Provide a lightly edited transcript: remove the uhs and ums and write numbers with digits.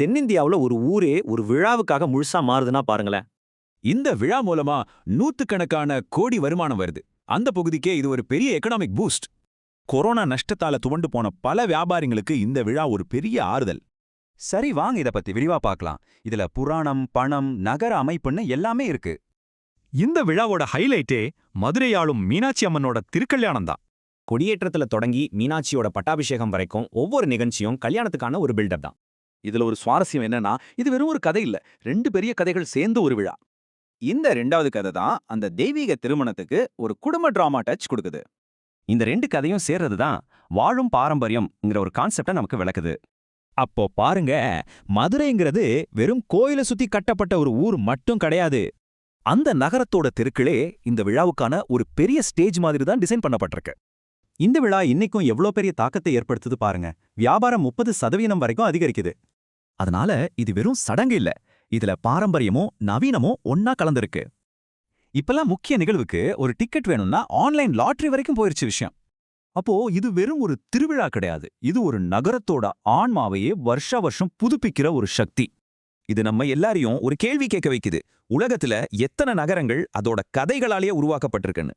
தென்னிந்தியாவுல ஒரு ஊரே ஒரு விழாவுக்காக முழுசா மாறுதுன்னா பாருங்களேன். இந்த விழா மூலமா நூத்துக்கணக்கான கோடி வருமானம் வருது. அந்த பகுதிக்கே இது ஒரு பெரிய எக்கனாமிக் பூஸ்ட். கொரோனா நஷ்டத்தால துவண்டு போன பல வியாபாரிங்களுக்கு இந்த விழா ஒரு பெரிய ஆறுதல். சரி, வாங்க இத பத்தி விரிவா பார்க்கலாம். இதுல புராணம், பணம், நகர அமைப்புன்னு எல்லாமே இருக்கு. இந்த விழாவோட ஹைலைட்டே மதுரை ஆளும் மீனாட்சி அம்மனோட திருக்கல்யாணம் தான். கொடியேற்றத்துல தொடங்கி மீனாட்சியோட பட்டாபிஷேகம் வரைக்கும் ஒவ்வொரு நிகழ்ச்சியும் கல்யாணத்துக்கான ஒரு பில்டப் தான். இதுல ஒரு சுவாரஸ்யம் என்னன்னா, இது வெறும் ஒரு கதை இல்ல, ரெண்டு பெரிய கதைகள் சேர்ந்து ஒரு விழா. இந்த ரெண்டாவது கதை தான் அந்த தெய்வீக திருமணத்துக்கு ஒரு குடும்ப டிராமா டச் கொடுக்குது. இந்த ரெண்டு கதையும் சேர்றது தான் வாழும் பாரம்பரியம்ங்கிற ஒரு கான்செப்டை நமக்கு விளக்குது. அப்போ பாருங்க, மதுரைங்கிறது வெறும் கோயில சுத்தி கட்டப்பட்ட ஒரு ஊர் மட்டும் கிடையாது. அந்த நகரத்தோட தெருக்களே இந்த விழாவுக்கான ஒரு பெரிய ஸ்டேஜ் மாதிரி தான் டிசைன் பண்ணப்பட்டிருக்கு. இந்த விழா இன்னைக்கும் எவ்வளோ பெரிய தாக்கத்தை ஏற்படுத்துது பாருங்க. வியாபாரம் 30% வரைக்கும் அதிகரிக்குது. அதனால இது வெறும் சடங்கு இல்ல, இதுல பாரம்பரியமும் நவீனமும் ஒன்னா கலந்திருக்கு. இப்பெல்லாம் முக்கிய நிகழ்வுக்கு ஒரு டிக்கெட் வேணும்னா ஆன்லைன் லாட்டரி வரைக்கும் போயிருச்சு விஷயம். அப்போ இது வெறும் ஒரு திருவிழா கிடையாது, இது ஒரு நகரத்தோட ஆன்மாவையே வருஷா வருஷம் புதுப்பிக்கிற ஒரு சக்தி. இது நம்ம எல்லாரையும் ஒரு கேள்வி கேட்க வைக்குது. உலகத்துல எத்தனை நகரங்கள் அதோட கதைகளாலேயே உருவாக்கப்பட்டிருக்குன்னு.